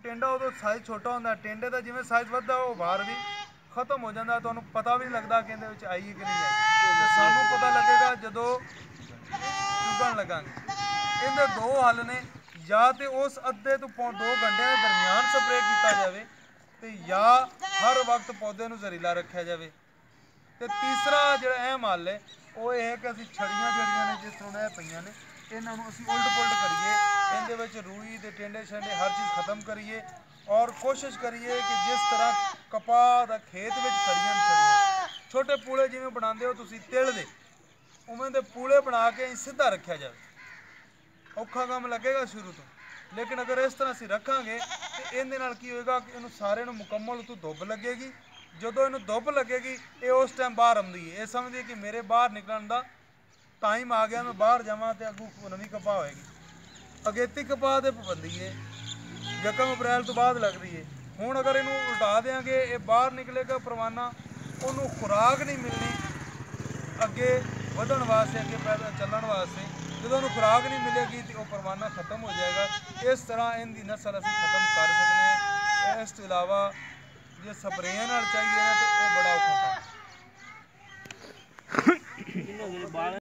ਟਿੰਡਾ ਉਦੋਂ ਸਾਈਜ਼ ਛੋਟਾ ਹੁੰਦਾ, ਟਿੰਡੇ ਦਾ ਜਿਵੇਂ ਸਾਈਜ਼ ਵੱਧਦਾ ਉਹ ਬਾਹਰ ਵੀ ਖਤਮ ਹੋ ਜਾਂਦਾ, ਤੁਹਾਨੂੰ ਪਤਾ ਵੀ ਨਹੀਂ ਲੱਗਦਾ ਕਿ ਇਹਦੇ ਵਿੱਚ ਆਈ ਹੈ ਕਿ ਨਹੀਂ ਆਈ। ਤੇ ਸਾਨੂੰ ਪਤਾ ਲੱਗੇਗਾ ਜਦੋਂ ਚੁਗਣ ਲੱਗਾਂਗੇ। ਇਹਦੇ ਦੋ ਹੱਲ ਨੇ, ਜਾਂ ਤੇ ਉਸ ਅੱਧੇ ਤੋਂ 2 ਘੰਟਿਆਂ ਦੇ ਦਰਮਿਆਨ ਸਪਰੇਅ ਕੀਤਾ ਜਾਵੇ ਤੇ ਜਾਂ ਹਰ ਵਕਤ ਪੌਦੇ ਨੂੰ ਜ਼ਹਿਰੀਲਾ ਰੱਖਿਆ ਜਾਵੇ। ਤੇ ਤੀਸਰਾ ਜਿਹੜਾ ਅਹਿਮ ਹੱਲ ਹੈ ਉਹ ਇਹ ਹੈ ਕਿ ਅਸੀਂ ਛੜੀਆਂ ਜਿਹੜੀਆਂ ਨੇ ਜਿਸ ਤਰ੍ਹਾਂ ਇਹ ਪਈਆਂ ਨੇ ਇਹਨਾਂ ਨੂੰ ਅਸੀਂ ਉਲਟ ਪੁਲਟ ਕਰੀਏ, ਇਹਦੇ ਵਿੱਚ ਰੂਈ ਦੇ ਟਿੰਡੇ ਛੰਡੇ ਹਰ ਚੀਜ਼ ਖਤਮ ਕਰੀਏ ਔਰ ਕੋਸ਼ਿਸ਼ ਕਰੀਏ ਕਿ ਜਿਸ ਤਰ੍ਹਾਂ ਕਪਾਹ ਦਾ ਖੇਤ ਵਿੱਚ ਖੜੀਆਂ ਛੜੀਆਂ ਛੋਟੇ ਪੂਲੇ ਜਿਵੇਂ ਬਣਾਉਂਦੇ ਹੋ ਤੁਸੀਂ ਤਿਲ ਦੇ, ਉਵੇਂ ਦੇ ਪੂਲੇ ਬਣਾ ਕੇ ਸਿੱਧਾ ਰੱਖਿਆ ਜਾਵੇ। ਔਖਾ ਕੰਮ ਲੱਗੇਗਾ ਸ਼ੁਰੂ ਤੋਂ, ਲੇਕਿਨ ਅਗਰ ਇਸ ਤਰ੍ਹਾਂ ਅਸੀਂ ਰੱਖਾਂਗੇ ਤੇ ਇਹਦੇ ਨਾਲ ਕੀ ਹੋਏਗਾ ਕਿ ਇਹਨੂੰ ਸਾਰੇ ਨੂੰ ਮੁਕੰਮਲ ਉਤੋਂ ਧੁੱਪ ਲੱਗੇਗੀ। ਜਦੋਂ ਇਹਨੂੰ ਧੁੱਪ ਲੱਗੇਗੀ ਇਹ ਉਸ ਟਾਈਮ ਬਾਹਰ ਆਉਂਦੀ ਹੈ, ਇਹ ਸਮਝਦੀ ਹੈ ਕਿ ਮੇਰੇ ਬਾਹਰ ਨਿਕਲਣ ਦਾ ਟਾਈਮ ਆ ਗਿਆ, ਮੈਂ ਬਾਹਰ ਜਾਵਾਂ ਤੇ ਅੱਗੋਂ ਨਵੀਂ ਕਪਾਹ ਹੋਏਗੀ। ਅਗੇਤੀ ਕਪਾਹ ਦੇ ਪਾਬੰਦੀ ਹੈ, ਯਕਮ ਅਪ੍ਰੈਲ ਤੋਂ ਬਾਅਦ ਲੱਗਦੀ ਹੈ। ਹੁਣ ਅਗਰ ਇਹਨੂੰ ਉਲਟਾ ਦੇਵਾਂਗੇ ਇਹ ਬਾਹਰ ਨਿਕਲੇਗਾ ਪਰਵਾਨਾ, ਉਹਨੂੰ ਖੁਰਾਕ ਨਹੀਂ ਮਿਲਣੀ ਅੱਗੇ ਵਧਣ ਵਾਸਤੇ, ਅੱਗੇ ਪੈਦਾ ਚੱਲਣ ਵਾਸਤੇ। ਜਦੋਂ ਉਹਨੂੰ ਖੁਰਾਕ ਨਹੀਂ ਮਿਲੇਗੀ ਤਾਂ ਉਹ ਪਰਵਾਨਾ ਖਤਮ ਹੋ ਜਾਏਗਾ। ਇਸ ਤਰ੍ਹਾਂ ਇਹਦੀ ਨਸਲ ਅਸੀਂ ਖਤਮ ਕਰ ਸਕਦੇ ਹਾਂ। ਇਸ ਤੋਂ ਇਲਾਵਾ ਜੇ ਸਪਰੇਆਂ ਨਾਲ ਚਾਹੀਏ ਨਾ ਤਾਂ ਉਹ ਬੜਾ ਔਖਾ ਕੰਮ।